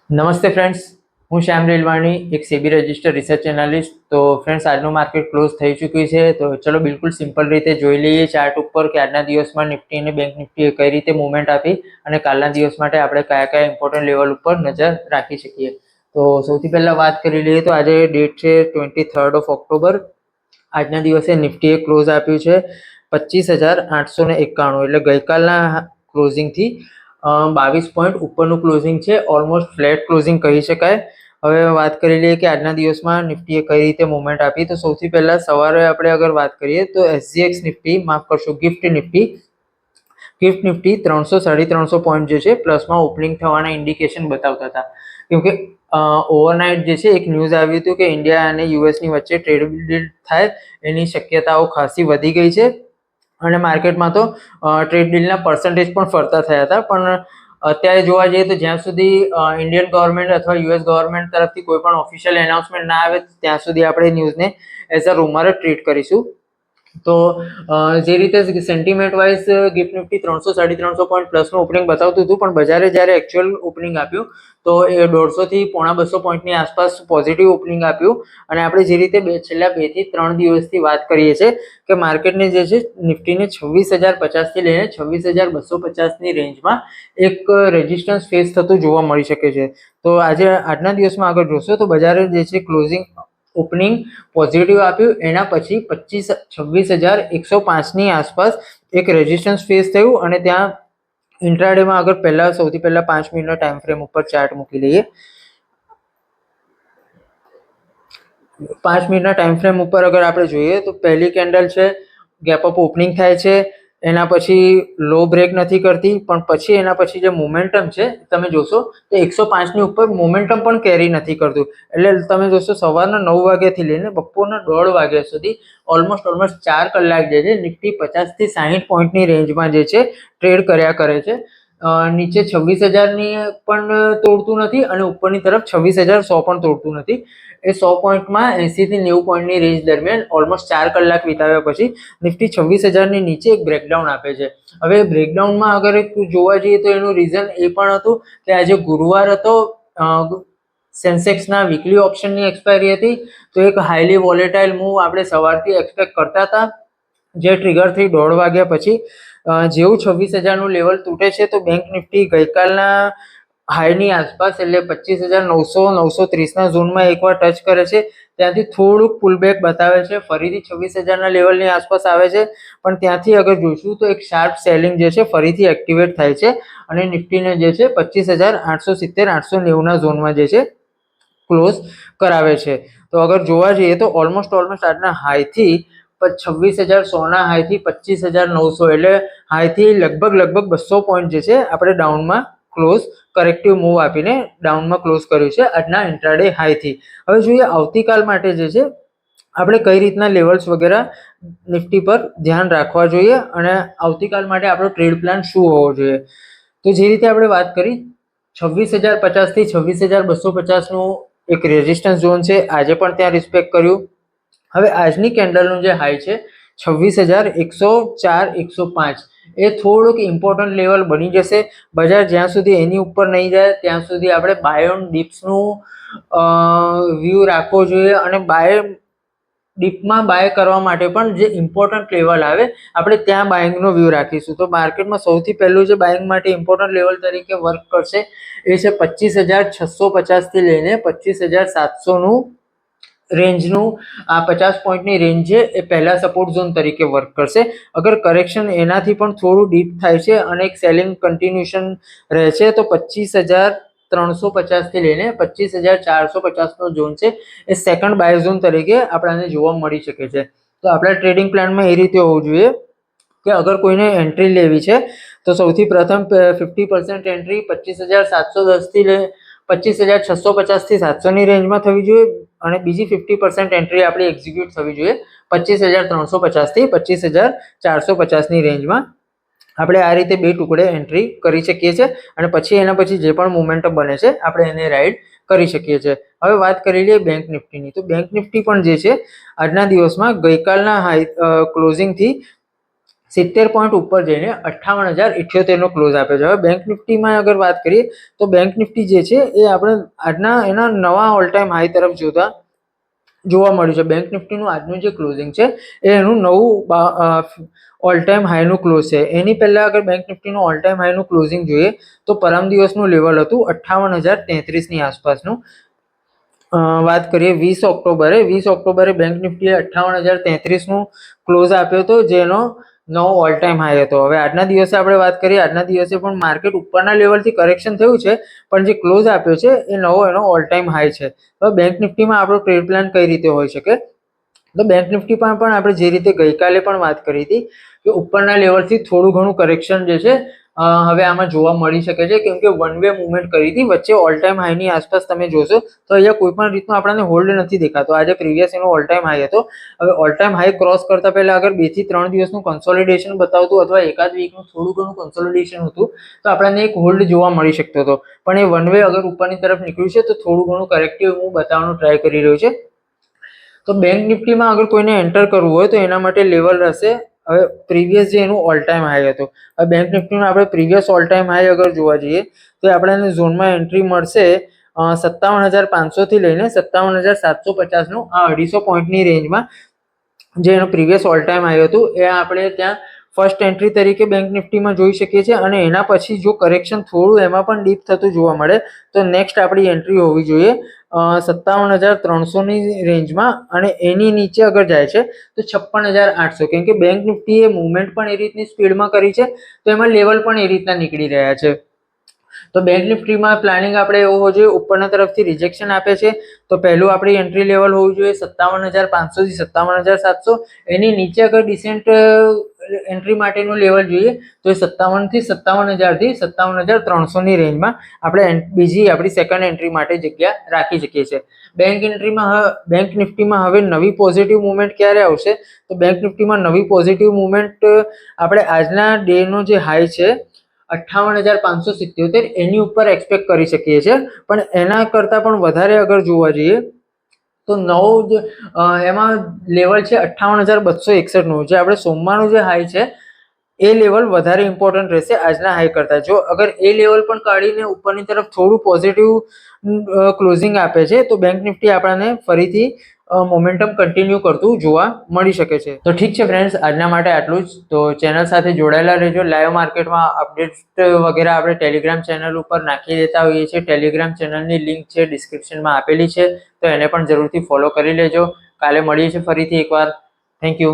નમસ્તે ફ્રેન્ડ્સ, હું શ્યામ રેલવાણી, એક સેબી રજિસ્ટર્ડ રિસર્ચ એનાલિસ્ટ. તો ફ્રેન્ડ્સ, આજનું માર્કેટ ક્લોઝ થઈ ચૂક્યું છે. તો ચલો બિલકુલ સિમ્પલ રીતે જોઈ લઈએ ચાર્ટ ઉપર કે આજના દિવસમાં નિફ્ટી અને બેંક નિફ્ટીએ કઈ રીતે મુવમેન્ટ આપી અને કાલના દિવસ માટે આપણે કયા કયા ઇમ્પોર્ટન્ટ લેવલ ઉપર નજર રાખી શકીએ. તો સૌથી પહેલા વાત કરી લઈએ તો આજે ડેટ છે 23 ઓક્ટોબર. આજના દિવસે નિફ્ટીએ ક્લોઝ આપ્યું છે 25,891, એટલે ગઈકાલના ક્લોઝિંગથી 22 પોઈન્ટ ઉપરનું ક્લોઝિંગ છે. ઓલમોસ્ટ ફ્લેટ ક્લોઝિંગ કહી શકાય. હવે વાત કરી લઈએ કે આજના દિવસમાં નિફ્ટીએ કઈ રીતે મુવમેન્ટ આપી. તો સૌથી પહેલા સવારે આપણે અગર વાત કરીએ તો એસજીએક્સ નિફ્ટી, માફ કરશો, ગિફ્ટ નિફ્ટી 300-350 પોઈન્ટ જે છે પ્લસમાં ઓપનિંગ થવાના ઇન્ડિકેશન બતાવતા હતા. કેમકે ઓવરનાઇટ જે છે એક ન્યૂઝ આવ્યું હતું કે ઇન્ડિયા અને યુએસની વચ્ચે ટ્રેડ ડીલ થાય એની શક્યતાઓ ખાસી વધી ગઈ છે અને માર્કેટમાં તો ટ્રેડ ડીલના પર્સન્ટેજ પણ ફરતા થયા હતા. પણ અત્યારે જોવા જઈએ તો જ્યાં સુધી ઇન્ડિયન ગવર્મેન્ટ અથવા યુએસ ગવર્મેન્ટ તરફથી કોઈ પણ ઓફિશિયલ એનાઉન્સમેન્ટ ના આવે ત્યાં સુધી આપણે ન્યૂઝને એઝ અ રૂમર જ ટ્રીટ કરીશું. તો જે રીતે sentiment wise GIFT Nifty 300-350 point પ્લસનું ઓપનિંગ બતાવતું હતું, પણ બજારે જ્યારે એકચ્યુઅલ ઓપનિંગ આપ્યું તો એ 150 થી 150 પોઈન્ટની આસપાસ પોઝિટિવ ઓપનિંગ આપ્યું. અને આપણે જે રીતે છેલ્લા 2 થી 3 દિવસથી વાત કરીએ છીએ કે માર્કેટને જે છે નિફ્ટીને 26,050 થી લઈને 26,250ની રેન્જમાં એક રેઝિસ્ટન્સ ફેસ થતું જોવા મળી શકે છે. તો આજના દિવસમાં આગળ જોશો તો બજારે જે છે ક્લોઝિંગ ઓપનિંગ પોઝિટિવ આપ્યું, એના પછી 26,105ની આસપાસ એક રેઝિસ્ટન્સ ફેસ થયું અને ત્યાં ઇન્ટ્રાડેમાં આગળ સૌથી પહેલા 5 મિનિટના ટાઈમ ફ્રેમ ઉપર ચાર્ટ મૂકી લઈએ. 5 મિનિટના ટાઈમ ફ્રેમ ઉપર અગર આપણે જોઈએ તો પહેલી કેન્ડલ છે ગેપ અપ ઓપનિંગ થાય છે, એના પછી લો બ્રેક નથી કરતી, પણ પછી એના પછી જે મોમેન્ટમ છે તમે જોશો તો 105ની ઉપર મોમેન્ટમ પણ કેરી નથી કરતું. એટલે તમે જોશો સવારના 9 વાગ્યાથી લઈને બપોરના 1:30 વાગ્યા સુધી ઓલમોસ્ટ 4 કલાક જે છે નિફ્ટી 50 થી 60 પોઈન્ટની રેન્જમાં જે છે ટ્રેડ કર્યા કરે છે. નીચે 26,000ની પણ તોડતું નથી અને ઉપરની તરફ 26,100 પણ તોડતું નથી. એ 100 પોઈન્ટમાં 80 થી 90 પોઈન્ટની રેન્જ દરમિયાન ઓલમોસ્ટ 4 કલાક વિતાવ્યા પછી નિફ્ટી 26,000ની નીચે એક બ્રેકડાઉન આપે છે. હવે બ્રેકડાઉનમાં અગર જોવા જઈએ તો એનું રીઝન એ પણ હતું કે આજે ગુરુવાર હતો, સેન્સેક્સના વીકલી ઓપ્શનની એક્સપાયરી હતી, તો એક હાઈલી વોલેટાઇલ મૂવ આપણે સવારથી એક્સપેક્ટ કરતા હતા, જે ટ્રિગર થઈ 1:30 વાગ્યા પછી. જેવું 26,000નું લેવલ તૂટે છે તો બેંક નિફ્ટી ગઈકાલના હાઈની આસપાસ એટલે 25,900-930ના ઝોનમાં એકવાર ટચ કરે છે, ત્યાંથી થોડુંક પુલબેક બતાવે છે, ફરીથી 26,000ના લેવલની આસપાસ આવે છે, પણ ત્યાંથી અગર જોઈશું તો એક શાર્પ સેલિંગ જે છે ફરીથી એક્ટિવેટ થાય છે અને નિફ્ટીને જે છે 25,870-890ના ઝોનમાં જે છે ક્લોઝ કરાવે છે. તો અગર જોવા જઈએ તો ઓલમોસ્ટ આજના હાઈથી 26,100ના હાઈથી 25,900 એટલે હાઈથી લગભગ 200 પોઈન્ટ જે છે આપણે ડાઉનમાં ક્લોઝ કરેક્ટિવ મૂવ આપીને ડાઉનમાં ક્લોઝ કર્યું છે આજના ઇન્ટ્રાડે હાઈથી. હવે જોઈએ આવતીકાલ માટે જે છે આપણે કઈ રીતના લેવલ્સ વગેરે નિફ્ટી પર ધ્યાન રાખવા જોઈએ અને આવતીકાલ માટે આપણો ટ્રેડ પ્લાન શું હોવો જોઈએ. તો જે રીતે આપણે વાત કરી 26,050 થી 26,250નું એક રેઝિસ્ટન્સ ઝોન છે, આજે પણ ત્યાં રિસ્પેક્ટ કર્યું. હવે આજની કેન્ડલનું જે હાઈ છે 26,104-105 એ થોડુંક ઇમ્પોર્ટન્ટ લેવલ બની જશે. બજાર જ્યાં સુધી એની ઉપર નહીં જાય ત્યાં સુધી આપણે બાય ઓન ડિપ્સનું વ્યૂ રાખવો જોઈએ અને ડીપમાં બાય કરવા માટે પણ જે ઇમ્પોર્ટન્ટ લેવલ આવે આપણે ત્યાં બાઇંગનો વ્યૂ રાખીશું. તો માર્કેટમાં સૌથી પહેલું જે બાઇંગ માટે ઇમ્પોર્ટન્ટ લેવલ તરીકે વર્ક કરશે એ છે 25,650 થી લઈને 25,700નું રેન્જનું આ 50 પોઈન્ટની રેન્જ છે એ પહેલા સપોર્ટ ઝોન તરીકે વર્ક કરશે. અગર કરેક્શન એનાથી પણ થોડું ડીપ થાય છે અને એક સેલિંગ કન્ટિન્યુએશન રહે છે તો 25,350 થી લઈને 25,450નો ઝોન છે એ સેકન્ડ બાય ઝોન તરીકે આપણને જોવા મળી શકે છે. તો આપણા ટ્રેડિંગ પ્લાનમાં એ રીતે હોવું જોઈએ કે અગર કોઈને એન્ટ્રી લેવી છે તો સૌથી પ્રથમ 50% એન્ટ્રી 25,710 થી લઈને 25,650 થી 700ની રેન્જમાં થવી જોઈએ અને બીજી 50% એન્ટ્રી આપણી એક્ઝિક્યુટ થવી જોઈએ 25,350 થી 25,450ની રેન્જમાં. આપણે આ રીતે બે ટુકડે એન્ટ્રી કરી શકીએ છીએ અને પછી એના પછી જે પણ મોમેન્ટમ બને છે આપણે એને રાઈડ કરી શકીએ છીએ. હવે વાત કરી લઈએ બેંક નિફ્ટીની. તો બેંક નિફ્ટી પણ જે છે આજના દિવસમાં ગઈકાલના હાઈ ક્લોઝિંગથી 70 પોઈન્ટ ઉપર જઈને 58,078 નો ક્લોઝ આપ્યો છે. હવે બેંક નિફ્ટીમાં અગર વાત કરીએ તો બેંક નિફ્ટી જે છે એ આપણે આજના એના નવા ઓલ ટાઈમ હાઈ તરફ જોવા મળ્યું છે. બેંક નિફ્ટીનું આજનું જે ક્લોઝિંગ છે એ એનું નવું ઓલ ટાઈમ હાઈનું ક્લોઝ છે. એની પહેલા અગર બેંક નિફ્ટીનું ઓલ ટાઈમ હાઈનું ક્લોઝિંગ જોઈએ તો પરમ દિવસનું લેવલ હતું 58,033 ની આસપાસનું. વાત કરીએ 20 ઓક્ટોબરે બેંક નિફ્ટીએ 58,033 નું ક્લોઝ આપ્યો હતો, જેનો નવો ઓલ ટાઈમ હાઈ હતો. હવે આજના દિવસે આપણે વાત કરીએ, આજના દિવસે પણ માર્કેટ ઉપરના લેવલથી કરેક્શન થયું છે, પણ જે ક્લોઝ આપ્યો છે એ નવો એનો ઓલ ટાઈમ હાઈ છે. તો બેંક નિફ્ટીમાં આપણો ટ્રેડ પ્લાન કઈ રીતે હોઈ શકે? તો બેંક નિફ્ટીમાં પણ આપણે જે રીતે ગઈકાલે પણ વાત કરી હતી કે ઉપરના લેવલથી થોડું ઘણું કરેક્શન જે છે હવે આમાં જોવા મળી શકે છે, કેમ કે વન વે મુવમેન્ટ કરી હતી. વચ્ચે ઓલ ટાઈમ હાઈની આસપાસ તમે જોશો તો અહીંયા કોઈ પણ રીતનું આપણને હોલ્ડ નથી દેખાતો. આજે પ્રીવિયસ એનો ઓલ ટાઈમ હાઈ હતો. હવે ઓલ ટાઈમ હાઈ ક્રોસ કરતા પહેલા અગર 2 થી 3 દિવસનું કન્સોલિડેશન બતાવતું અથવા એકાદ વીકનું થોડું ઘણું કન્સોલિડેશન હતું તો આપણને એક હોલ્ડ જોવા મળી શકતો હતો. પણ એ વન વે અગર ઉપરની તરફ નીકળ્યું છે તો થોડું ઘણું કરેક્ટિવ મૂવ બતાવવાનું ટ્રાય કરી રહ્યું છે. તો બેંક નિફ્ટીમાં અગર કોઈને એન્ટર કરવું હોય તો એના માટે લેવલ રહેશે હવે પ્રીવિયસ જે એનું ઓલ ટાઈમ હાઈ હતો. હવે બેંક નિફ્ટીમાં આપણે પ્રીવિયસ ઓલ ટાઈમ હાઈ અગર જોવા જઈએ તો આપણને ઝોનમાં એન્ટ્રી મળશે 57,500 થી લઈને 57,750 નું આ 250 પોઈન્ટની રેન્જમાં, જે એનો પ્રીવિયસ ઓલ ટાઈમ હાઈ હતું એ આપણે ત્યાં ફર્સ્ટ એન્ટ્રી તરીકે બેંક નિફ્ટીમાં જોઈ શકીએ છીએ. અને એના પછી જો કરેક્શન થોડું એમાં પણ ડીપ થતું જોવા મળે તો નેક્સ્ટ આપણી એન્ટ્રી હોવી જોઈએ 57,300 ની રેન્જમાં, અને એની નીચે અગર જાય છે તો 56,800, કેમ કે બેંક નિફ્ટીએ મુવમેન્ટ પણ એ રીતની સ્પીડમાં કરી છે તો એમાં લેવલ પણ એ રીતના નીકળી રહ્યા છે. તો બેંક નિફ્ટીમાં પ્લાનિંગ આપણે એવું હોવું જોઈએ, ઉપરના તરફથી રિજેક્શન આપે છે તો પહેલું આપણી એન્ટ્રી લેવલ હોવું જોઈએ 57,500 થી 57,700. એની નીચે અગર ડિસેન્ટ એન્ટ્રી માટેનું લેવલ જોઈએ તો એ 57 થી 57,000 થી 57,300 ની રેન્જમાં આપણે બીજી આપણી સેકન્ડ એન્ટ્રી માટે જગ્યા રાખી શકીએ છીએ. બેંક નિફ્ટીમાં હવે નવી પોઝિટિવ મુવમેન્ટ ક્યારે આવશે? તો બેંક નિફ્ટીમાં નવી પોઝિટિવ મુવમેન્ટ આપણે આજના ડેનો જે હાઈ છે 58,577 એની ઉપર એક્સપેક્ટ કરી શકીએ છીએ. પણ એના કરતાં પણ વધારે અગર જોવા જઈએ તો નવો એમાં લેવલ છે 58,261 નું, જે આપણે સોમવારનું જે હાઈ છે એ લેવલ વધારે ઇમ્પોર્ટન્ટ રહેશે આજના હાઈ કરતા. જો અગર એ લેવલ પણ કાઢીને ઉપરની તરફ થોડું પોઝિટિવ ક્લોઝિંગ આપે છે તો બેંક નિફ્ટી આપણને ફરીથી મોમેન્ટમ કન્ટિન્યુ કરતું જોવા મળી શકે છે. તો ઠીક છે ફ્રેન્ડ્સ, આજના માટે આટલું જ. તો ચેનલ સાથે જોડાયેલા રહેજો. લાઈવ માર્કેટમાં અપડેટ વગેરે આપણે ટેલિગ્રામ ચેનલ ઉપર નાખી દેતા હોઈએ છીએ. ટેલિગ્રામ ચેનલની લિંક છે ડિસ્ક્રિપ્શનમાં આપેલી છે, તો એને પણ જરૂરથી ફોલો કરી લેજો. કાલે મળીએ છીએ ફરીથી એકવાર. Thank you.